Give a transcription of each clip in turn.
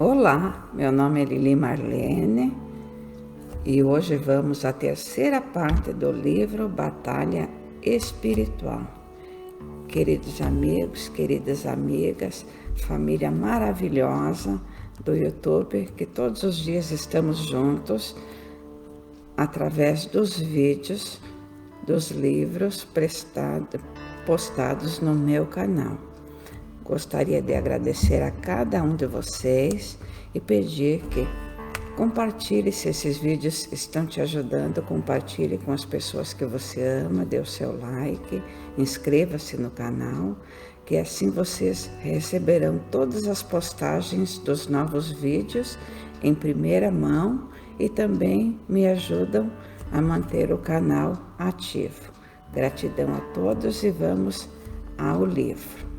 Olá, meu nome é Lili Marlene e hoje vamos à terceira parte do livro Batalha Espiritual. Queridos amigos, queridas amigas, família maravilhosa do YouTube, que todos os dias estamos juntos através dos vídeos dos livros postados no meu canal. Gostaria de agradecer a cada um de vocês e pedir que compartilhe, se esses vídeos estão te ajudando, compartilhe com as pessoas que você ama, dê o seu like, inscreva-se no canal, que assim vocês receberão todas as postagens dos novos vídeos em primeira mão e também me ajudam a manter o canal ativo. Gratidão a todos e vamos ao livro.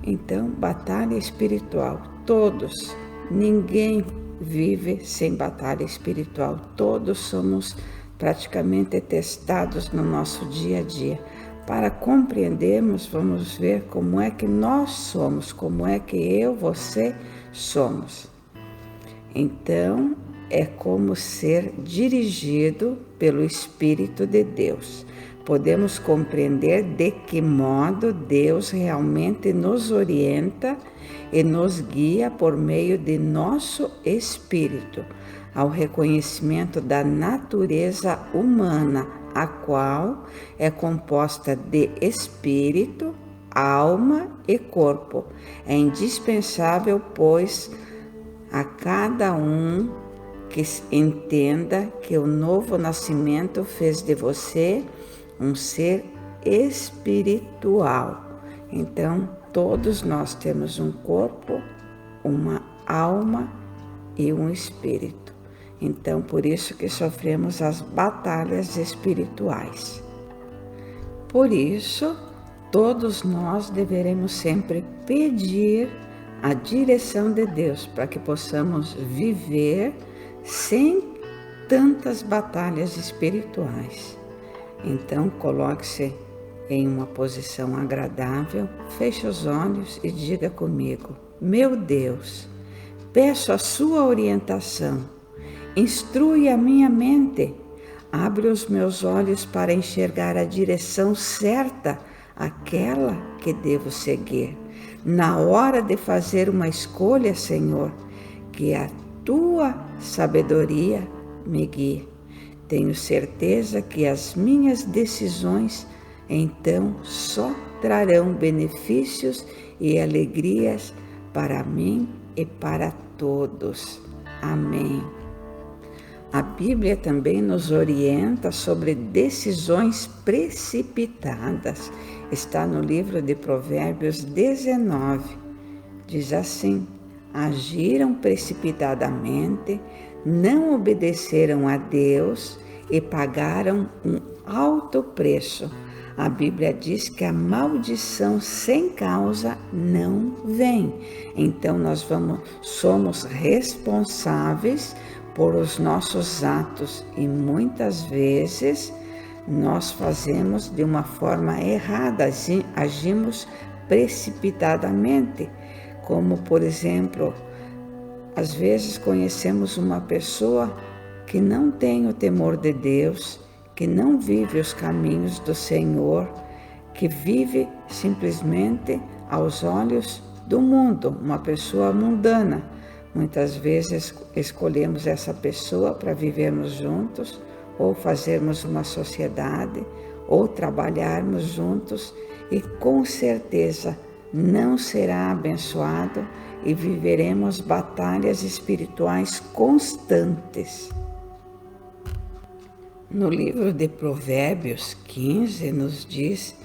Então, batalha espiritual, todos, ninguém vive sem batalha espiritual, todos somos praticamente testados no nosso dia a dia. Para compreendermos, vamos ver como é que nós somos, como é que eu, você somos. Então, é como ser dirigido pelo Espírito de Deus. Podemos compreender de que modo Deus realmente nos orienta e nos guia por meio de nosso espírito, ao reconhecimento da natureza humana, a qual é composta de espírito, alma e corpo. É indispensável, pois, a cada um que entenda que o novo nascimento fez de você um ser espiritual. Então, todos nós temos um corpo, uma alma e um espírito. Então, por isso que sofremos as batalhas espirituais. Por isso, todos nós deveremos sempre pedir a direção de Deus para que possamos viver sem tantas batalhas espirituais. Então, coloque-se em uma posição agradável, feche os olhos e diga comigo: meu Deus, peço a sua orientação, instrui a minha mente, abre os meus olhos para enxergar a direção certa, aquela que devo seguir. Na hora de fazer uma escolha, Senhor, que a tua sabedoria me guie. Tenho certeza que as minhas decisões, então, só trarão benefícios e alegrias para mim e para todos. Amém. A Bíblia também nos orienta sobre decisões precipitadas. Está no livro de Provérbios 19. Diz assim: agiram precipitadamente, não obedeceram a Deus e pagaram um alto preço. A Bíblia diz que a maldição sem causa não vem. Então nós somos responsáveis por os nossos atos e muitas vezes nós fazemos de uma forma errada, agimos precipitadamente, como por exemplo, às vezes conhecemos uma pessoa que não tem o temor de Deus, que não vive os caminhos do Senhor, que vive simplesmente aos olhos do mundo, uma pessoa mundana. Muitas vezes escolhemos essa pessoa para vivermos juntos, ou fazermos uma sociedade, ou trabalharmos juntos, e com certeza não será abençoado e viveremos batalhas espirituais constantes. No livro de Provérbios 15, nos diz,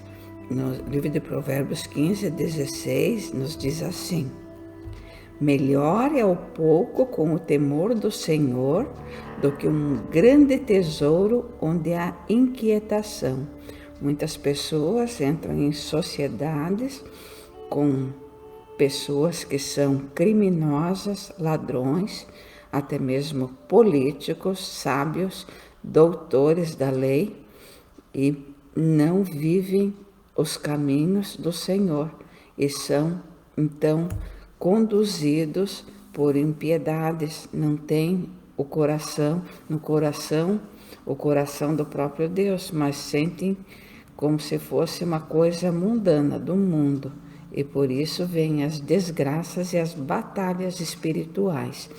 no livro de Provérbios 15, 16, nos diz assim: melhor é o pouco com o temor do Senhor do que um grande tesouro onde há inquietação. Muitas pessoas entram em sociedades com pessoas que são criminosas, ladrões, até mesmo políticos, sábios, doutores da lei, e não vivem os caminhos do Senhor e são, então, conduzidos por impiedades, não têm o coração o coração do próprio Deus, mas sentem como se fosse uma coisa mundana do mundo. E por isso vêm as desgraças e as batalhas espirituais.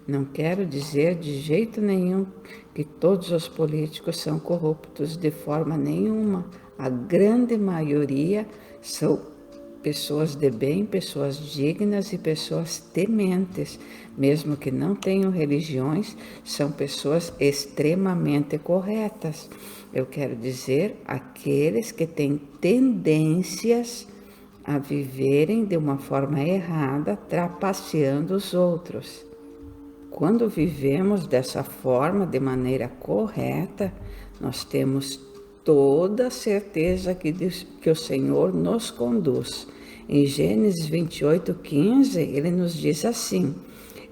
Não quero dizer de jeito nenhum que todos os políticos são corruptos, de forma nenhuma. A grande maioria são pessoas de bem, pessoas dignas e pessoas tementes, mesmo que não tenham religiões, são pessoas extremamente corretas. Eu quero dizer aqueles que têm tendências a viverem de uma forma errada, trapaceando os outros. Quando vivemos dessa forma, de maneira correta, nós temos toda a certeza que o Senhor nos conduz. Em Gênesis 28:15, ele nos diz assim: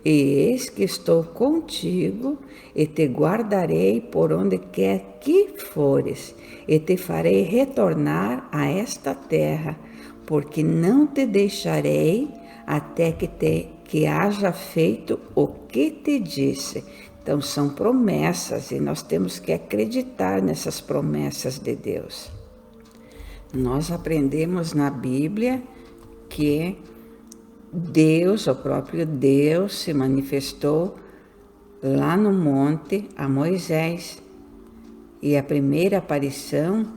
e eis que estou contigo, e te guardarei por onde quer que fores, e te farei retornar a esta terra, porque não te deixarei até que haja feito o que te disse. Então são promessas e nós temos que acreditar nessas promessas de Deus. Nós aprendemos na Bíblia que Deus, o próprio Deus, se manifestou lá no monte a Moisés. E a primeira aparição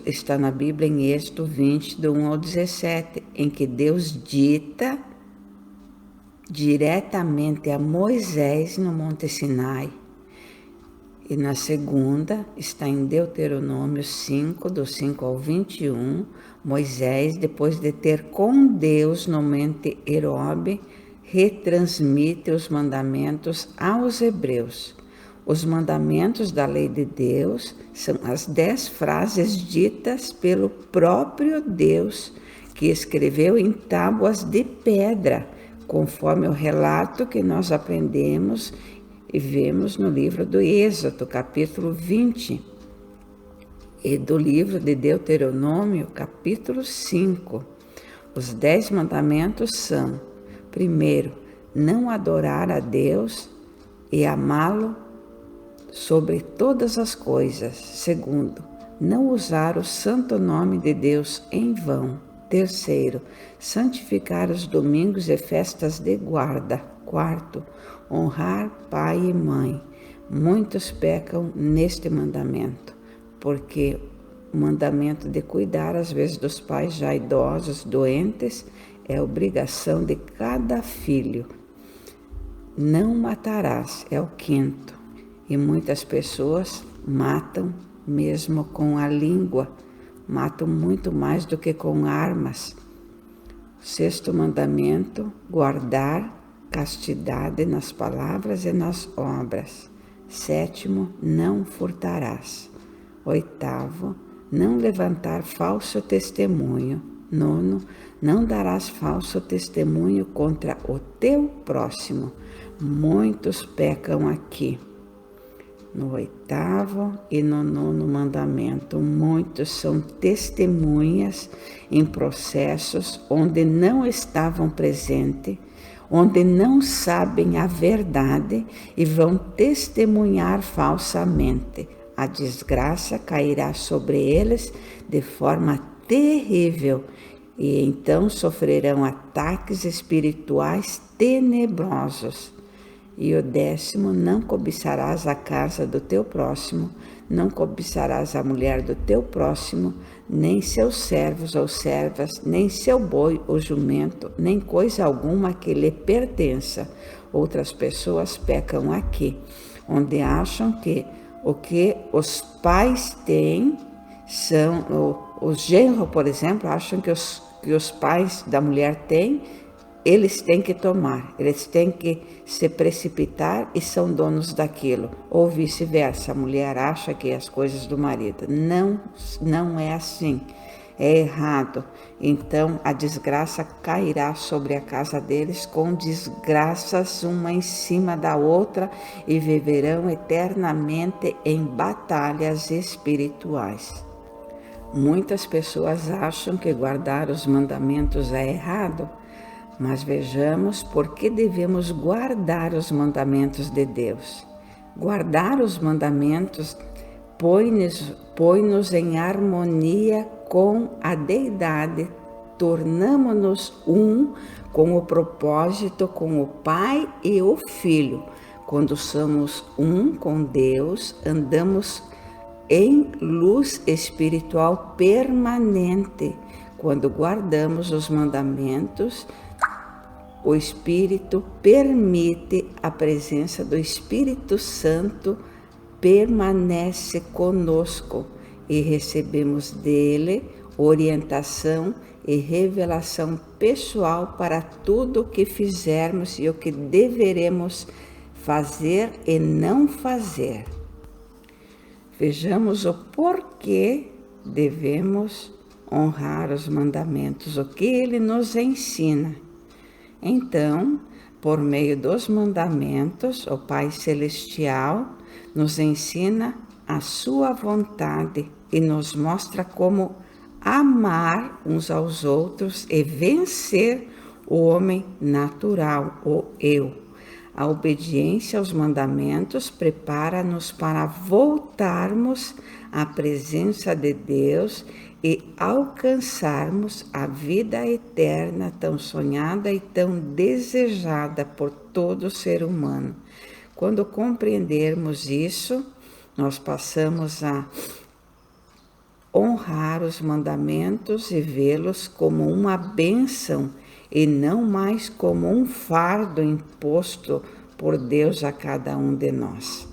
está na Bíblia em Êxodo 20, do 1 ao 17, em que Deus dita diretamente a Moisés no Monte Sinai. E na segunda está em Deuteronômio 5, do 5 ao 21, Moisés, depois de ter com Deus no Monte Herobe, retransmite os mandamentos aos hebreus. Os mandamentos da lei de Deus são as 10 frases ditas pelo próprio Deus, que escreveu em tábuas de pedra, conforme o relato que nós aprendemos e vemos no livro do Êxodo, capítulo 20, e do livro de Deuteronômio, capítulo 5. Os 10 mandamentos são: primeiro, não adorar a Deus e amá-lo sobre todas as coisas. Segundo, não usar o santo nome de Deus em vão. Terceiro, santificar os domingos e festas de guarda. Quarto, honrar pai e mãe. Muitos pecam neste mandamento, porque o mandamento de cuidar, às vezes, dos pais já idosos, doentes, é obrigação de cada filho. Não matarás, é o quinto. E muitas pessoas matam mesmo com a língua, matam muito mais do que com armas. Sexto mandamento, guardar castidade nas palavras e nas obras. Sétimo, não furtarás. Oitavo, não levantar falso testemunho. Nono, não darás falso testemunho contra o teu próximo. Muitos pecam aqui. No oitavo e no nono mandamento, muitos são testemunhas em processos onde não estavam presentes, onde não sabem a verdade e vão testemunhar falsamente. A desgraça cairá sobre eles de forma terrível e então sofrerão ataques espirituais tenebrosos. E o 10º, não cobiçarás a casa do teu próximo, não cobiçarás a mulher do teu próximo, nem seus servos ou servas, nem seu boi ou jumento, nem coisa alguma que lhe pertença. Outras pessoas pecam aqui, onde acham que o que os pais têm são, os genros, por exemplo, acham que os pais da mulher têm, eles têm que tomar, eles têm que se precipitar e são donos daquilo. Ou vice-versa, a mulher acha que é as coisas do marido. Não é assim, é errado. Então a desgraça cairá sobre a casa deles com desgraças uma em cima da outra e viverão eternamente em batalhas espirituais. Muitas pessoas acham que guardar os mandamentos é errado, mas vejamos por que devemos guardar os mandamentos de Deus. Guardar os mandamentos põe-nos em harmonia com a Deidade, tornamo-nos um com o propósito, com o Pai e o Filho. Quando somos um com Deus, andamos em luz espiritual permanente. Quando guardamos os mandamentos, o Espírito permite a presença do Espírito Santo, permanece conosco e recebemos dele orientação e revelação pessoal para tudo o que fizermos e o que deveremos fazer e não fazer. Vejamos o porquê devemos honrar os mandamentos, o que ele nos ensina. Então, por meio dos mandamentos, o Pai Celestial nos ensina a sua vontade e nos mostra como amar uns aos outros e vencer o homem natural, o eu. A obediência aos mandamentos prepara-nos para voltarmos à presença de Deus e alcançarmos a vida eterna tão sonhada e tão desejada por todo ser humano. Quando compreendermos isso, nós passamos a honrar os mandamentos e vê-los como uma bênção e não mais como um fardo imposto por Deus a cada um de nós.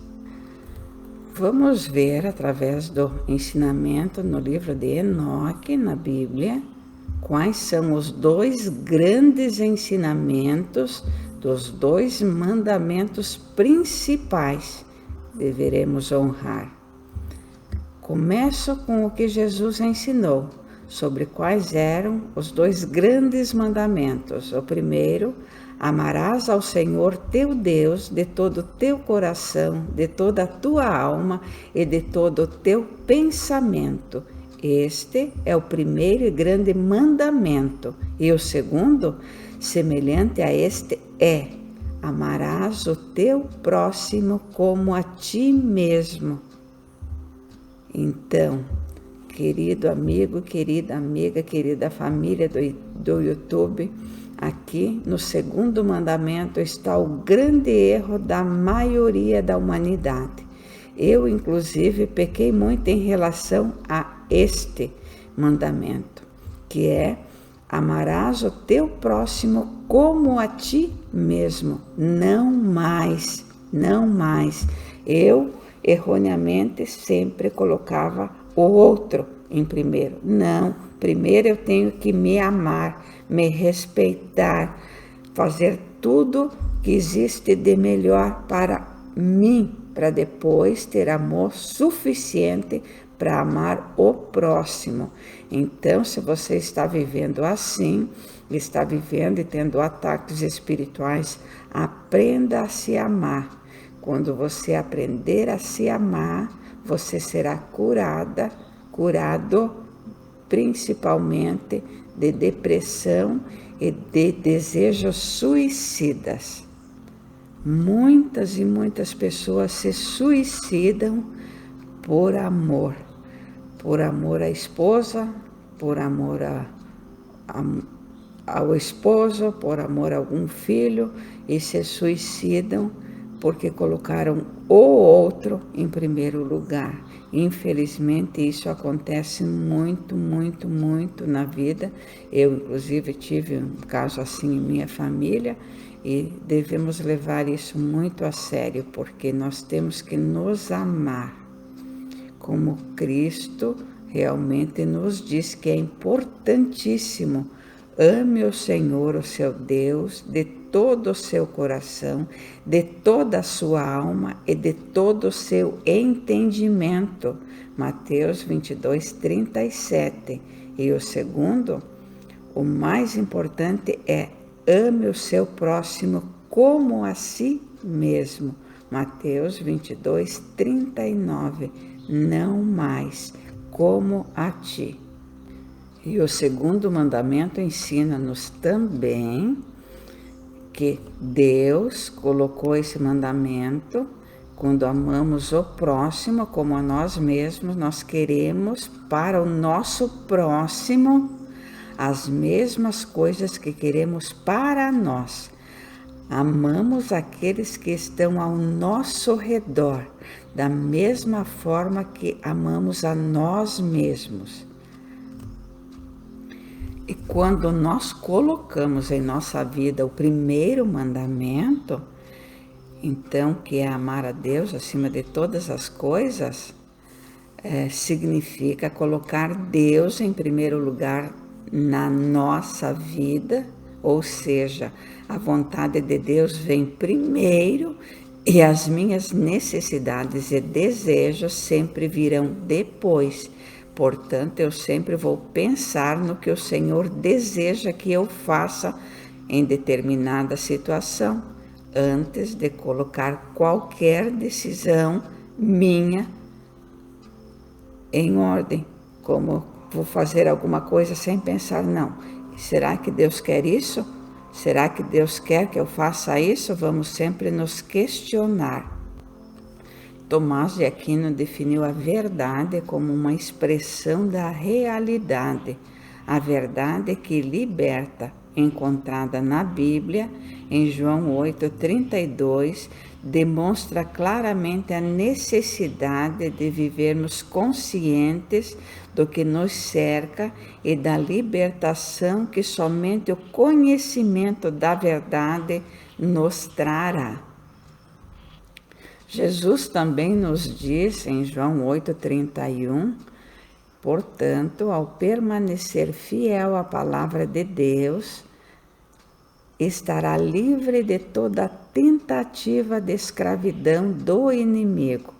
Vamos ver através do ensinamento no livro de Enoque, na Bíblia, quais são os dois grandes ensinamentos dos dois mandamentos principais que deveremos honrar. Começo com o que Jesus ensinou sobre quais eram os dois grandes mandamentos. O primeiro, amarás ao Senhor teu Deus de todo o teu coração, de toda a tua alma e de todo o teu pensamento. Este é o primeiro e grande mandamento. E o segundo, semelhante a este, é: amarás o teu próximo como a ti mesmo. Então, querido amigo, querida amiga, querida família do YouTube, aqui no segundo mandamento está o grande erro da maioria da humanidade. Eu, inclusive, pequei muito em relação a este mandamento, que é: amarás o teu próximo como a ti mesmo. Não mais, não mais. Eu, erroneamente, sempre colocava o outro em primeiro. Não, primeiro eu tenho que me amar, me respeitar, fazer tudo que existe de melhor para mim, para depois ter amor suficiente para amar o próximo. Então, se você está vivendo assim, está vivendo e tendo ataques espirituais, aprenda a se amar. Quando você aprender a se amar, você será curado principalmente de depressão e de desejos suicidas. Muitas e muitas pessoas se suicidam por amor à esposa, por amor ao esposo, por amor a algum filho, e se suicidam porque colocaram o outro em primeiro lugar. Infelizmente, isso acontece muito, muito, muito na vida. Eu, inclusive, tive um caso assim em minha família e devemos levar isso muito a sério, porque nós temos que nos amar como Cristo realmente nos diz que é importantíssimo. Ame o Senhor, o seu Deus, de todo o seu coração, de toda a sua alma e de todo o seu entendimento. Mateus 22, 37. E o segundo, o mais importante é: ame o seu próximo como a si mesmo. Mateus 22, 39. Não mais. como a ti. E o segundo mandamento ensina-nos também que Deus colocou esse mandamento. Quando amamos o próximo como a nós mesmos, nós queremos para o nosso próximo as mesmas coisas que queremos para nós. Amamos aqueles que estão ao nosso redor, da mesma forma que amamos a nós mesmos. E quando nós colocamos em nossa vida o primeiro mandamento, então, que é amar a Deus acima de todas as coisas, significa colocar Deus em primeiro lugar na nossa vida, ou seja, a vontade de Deus vem primeiro e as minhas necessidades e desejos sempre virão depois. Portanto, eu sempre vou pensar no que o Senhor deseja que eu faça em determinada situação, antes de colocar qualquer decisão minha em ordem, como vou fazer alguma coisa sem pensar, não, será que Deus quer isso? Será que Deus quer que eu faça isso? Vamos sempre nos questionar. Tomás de Aquino definiu a verdade como uma expressão da realidade, a verdade que liberta, encontrada na Bíblia, em João 8,32, demonstra claramente a necessidade de vivermos conscientes do que nos cerca e da libertação que somente o conhecimento da verdade nos trará. Jesus também nos diz em João 8,31, portanto, ao permanecer fiel à palavra de Deus, estará livre de toda tentativa de escravidão do inimigo,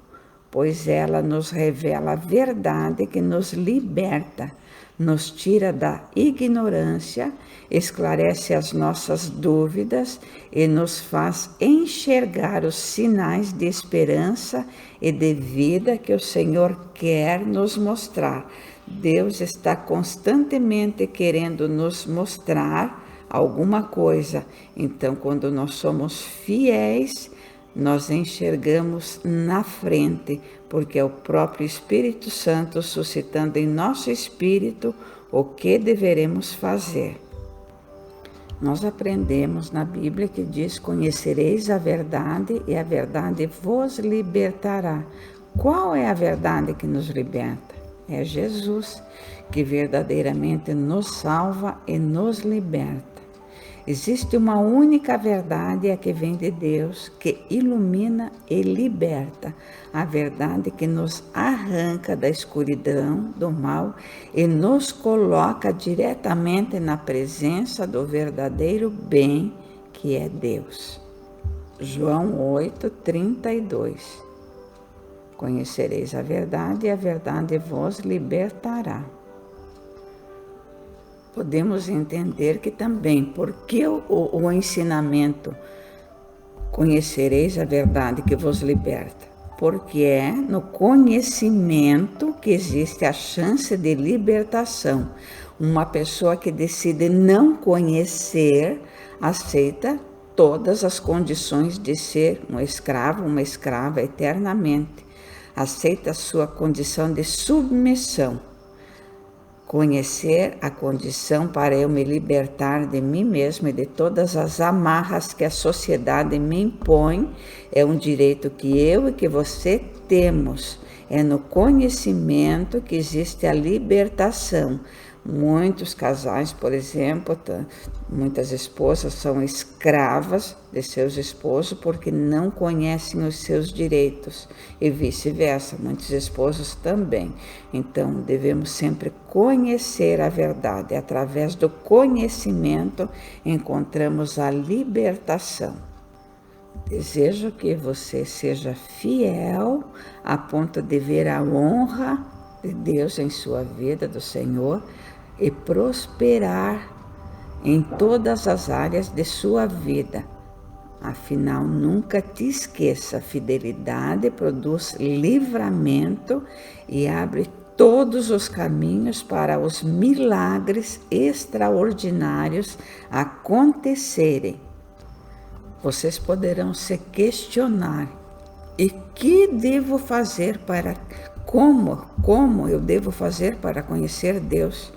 pois ela nos revela a verdade que nos liberta, nos tira da ignorância, esclarece as nossas dúvidas e nos faz enxergar os sinais de esperança e de vida que o Senhor quer nos mostrar. Deus está constantemente querendo nos mostrar alguma coisa. Então, quando nós somos fiéis, nós enxergamos na frente, porque é o próprio Espírito Santo suscitando em nosso espírito o que deveremos fazer. Nós aprendemos na Bíblia que diz: conhecereis a verdade e a verdade vos libertará. Qual é a verdade que nos liberta? É Jesus, que verdadeiramente nos salva e nos liberta. Existe uma única verdade, a que vem de Deus, que ilumina e liberta. A verdade que nos arranca da escuridão, do mal, e nos coloca diretamente na presença do verdadeiro bem, que é Deus. João 8,32. Conhecereis a verdade e a verdade vos libertará. Podemos entender que também, porque o ensinamento conhecereis a verdade que vos liberta? Porque é no conhecimento que existe a chance de libertação. Uma pessoa que decide não conhecer, aceita todas as condições de ser um escravo, uma escrava eternamente. Aceita a sua condição de submissão. Conhecer a condição para eu me libertar de mim mesmo e de todas as amarras que a sociedade me impõe é um direito que eu e que você temos. É no conhecimento que existe a libertação. Muitos casais, por exemplo, muitas esposas são escravas de seus esposos porque não conhecem os seus direitos e vice-versa, muitos esposos também. Então, devemos sempre conhecer a verdade. Através do conhecimento, encontramos a libertação. Desejo que você seja fiel a ponto de ver a honra de Deus em sua vida, do Senhor, e prosperar em todas as áreas de sua vida. Afinal, nunca te esqueça, fidelidade produz livramento e abre todos os caminhos para os milagres extraordinários acontecerem. Vocês poderão se questionar: e que devo fazer para como eu devo fazer para conhecer Deus?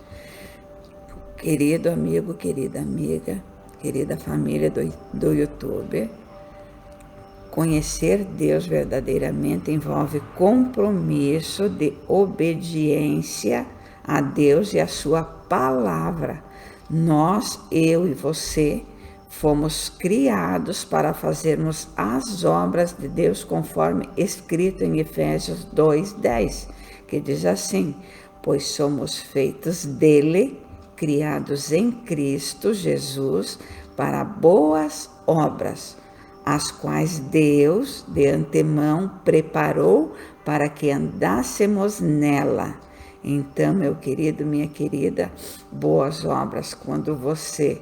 Querido amigo, querida amiga, querida família do YouTube, conhecer Deus verdadeiramente envolve compromisso de obediência a Deus e a sua palavra. Nós, eu e você, fomos criados para fazermos as obras de Deus conforme escrito em Efésios 2:10, que diz assim: pois somos feitos dele, criados em Cristo Jesus, para boas obras, as quais Deus de antemão preparou para que andássemos nela. Então, meu querido, minha querida, boas obras, quando você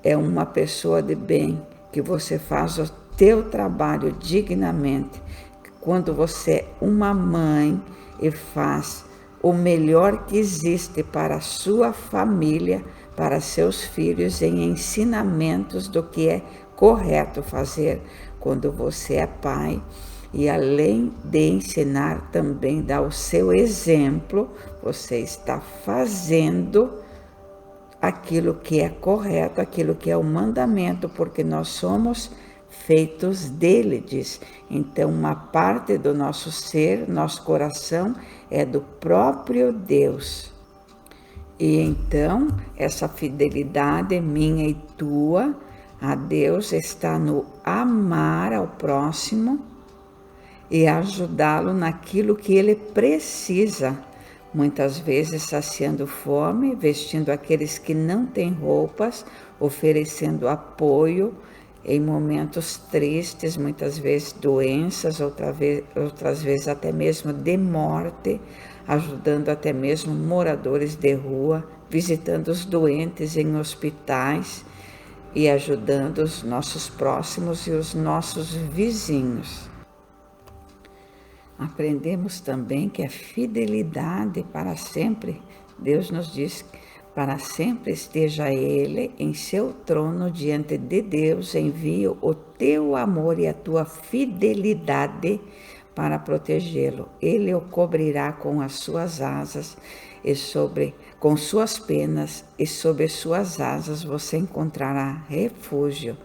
é uma pessoa de bem, que você faz o teu trabalho dignamente, quando você é uma mãe e faz o melhor que existe para a sua família, para seus filhos, em ensinamentos do que é correto fazer, quando você é pai, e além de ensinar, também dá o seu exemplo, você está fazendo aquilo que é correto, aquilo que é o mandamento, porque nós somos feitos dele, diz. Então, uma parte do nosso ser, nosso coração, é do próprio Deus. E então, essa fidelidade minha e tua a Deus está no amar ao próximo e ajudá-lo naquilo que ele precisa. Muitas vezes saciando fome, vestindo aqueles que não têm roupas, oferecendo apoio em momentos tristes, muitas vezes doenças, outras vezes até mesmo de morte, ajudando até mesmo moradores de rua, visitando os doentes em hospitais e ajudando os nossos próximos e os nossos vizinhos. Aprendemos também que a fidelidade para sempre, Deus nos diz, para sempre esteja Ele em seu trono diante de Deus, envio o teu amor e a tua fidelidade para protegê-lo. Ele o cobrirá com as suas asas com suas penas, e sobre suas asas você encontrará refúgio.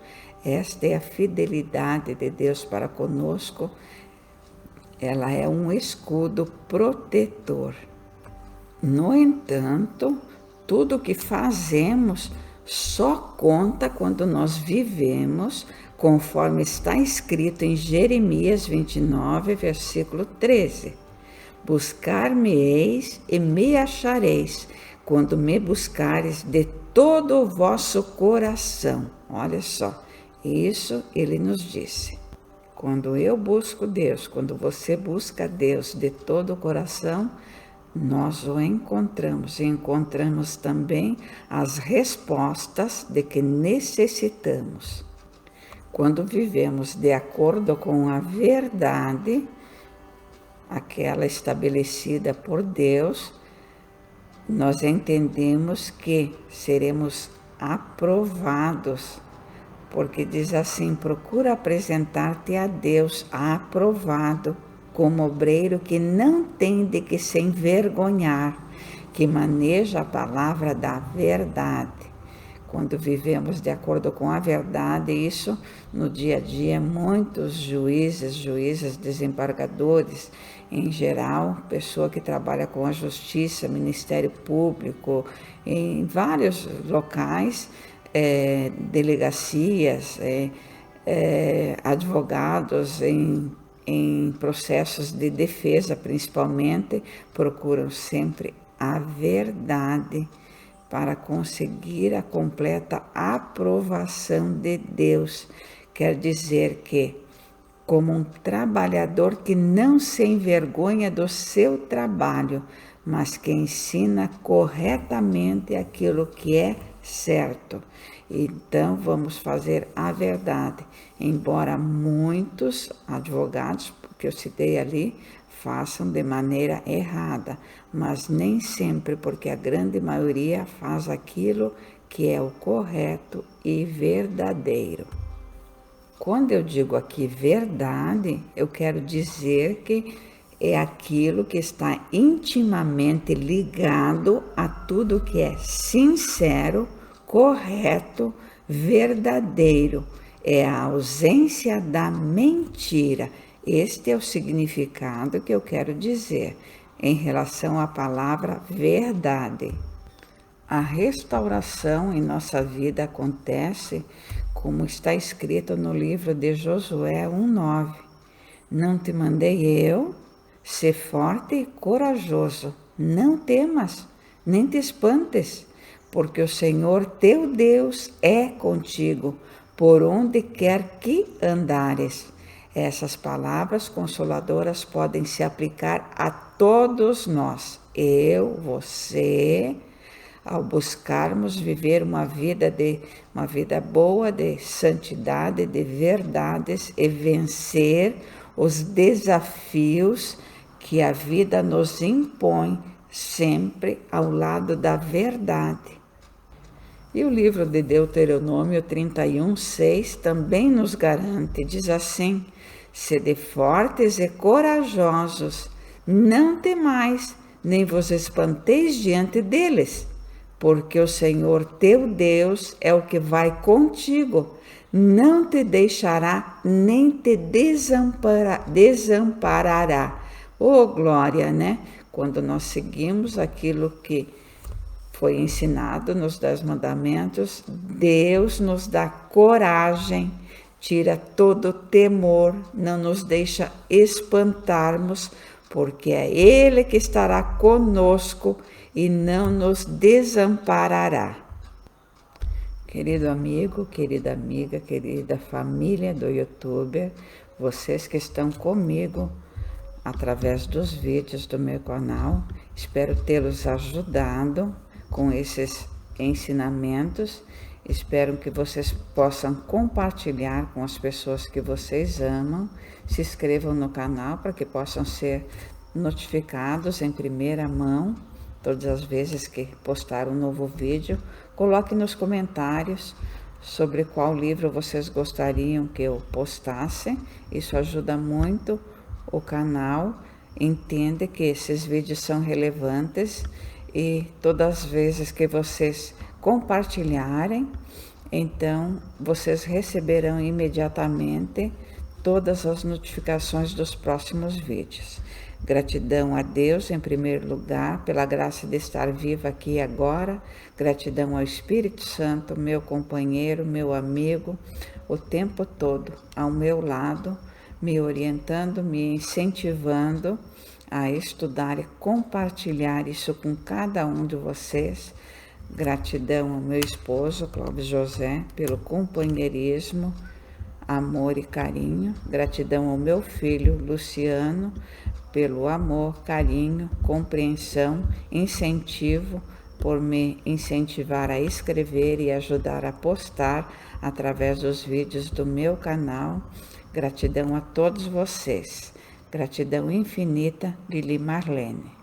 Esta é a fidelidade de Deus para conosco. Ela é um escudo protetor. No entanto, tudo que fazemos só conta quando nós vivemos conforme está escrito em Jeremias 29, versículo 13. Buscar-me-eis e me achareis, quando me buscares de todo o vosso coração. Olha só, isso ele nos disse. Quando eu busco Deus, quando você busca Deus de todo o coração, nós o encontramos e encontramos também as respostas de que necessitamos. Quando vivemos de acordo com a verdade, aquela estabelecida por Deus, nós entendemos que seremos aprovados, porque diz assim: procura apresentar-te a Deus aprovado, como obreiro que não tem de que se envergonhar, que maneja a palavra da verdade. Quando vivemos de acordo com a verdade, isso no dia a dia, muitos juízes, desembargadores, em geral, pessoa que trabalha com a justiça, Ministério Público, em vários locais, delegacias, advogados em processos de defesa, principalmente, procuram sempre a verdade para conseguir a completa aprovação de Deus. Quer dizer que, como um trabalhador que não se envergonha do seu trabalho, mas que ensina corretamente aquilo que é certo. Então, vamos fazer a verdade. Embora muitos advogados, que eu citei ali, façam de maneira errada, mas nem sempre, porque a grande maioria faz aquilo que é o correto e verdadeiro. Quando eu digo aqui verdade, eu quero dizer que é aquilo que está intimamente ligado a tudo que é sincero, correto, verdadeiro. É a ausência da mentira. Este é o significado que eu quero dizer em relação à palavra verdade. A restauração em nossa vida acontece como está escrito no livro de Josué 1:9. Não te mandei eu? Sê forte e corajoso, não temas, nem te espantes, porque o Senhor teu Deus é contigo, por onde quer que andares. Essas palavras consoladoras podem se aplicar a todos nós, eu, você, ao buscarmos viver uma vida boa, de santidade, de verdades e vencer os desafios que a vida nos impõe, sempre ao lado da verdade. E o livro de Deuteronômio 31:6 também nos garante, diz assim: sede fortes e corajosos, não temais, nem vos espanteis diante deles, porque o Senhor teu Deus é o que vai contigo, não te deixará nem te desamparará. Oh, glória, né? Quando nós seguimos aquilo que foi ensinado nos 10 mandamentos, Deus nos dá coragem, tira todo o temor, não nos deixa espantarmos, porque é Ele que estará conosco e não nos desamparará. Querido amigo, querida amiga, querida família do YouTuber, vocês que estão comigo através dos vídeos do meu canal, espero tê-los ajudado com esses ensinamentos. Espero que vocês possam compartilhar com as pessoas que vocês amam. Se inscrevam no canal para que possam ser notificados em primeira mão todas as vezes que postar um novo vídeo. Coloque nos comentários sobre qual livro vocês gostariam que eu postasse. Isso ajuda muito o canal. Entende que esses vídeos são relevantes e todas as vezes que vocês compartilharem, então vocês receberão imediatamente todas as notificações dos próximos vídeos. Gratidão a Deus em primeiro lugar pela graça de estar viva aqui agora. Gratidão ao Espírito Santo, meu companheiro, meu amigo, o tempo todo ao meu lado, me orientando, me incentivando a estudar e compartilhar isso com cada um de vocês. Gratidão ao meu esposo, Clóvis José, pelo companheirismo, amor e carinho. Gratidão ao meu filho, Luciano, pelo amor, carinho, compreensão, incentivo, por me incentivar a escrever e ajudar a postar através dos vídeos do meu canal. Gratidão a todos vocês. Gratidão infinita, Lili Marlene.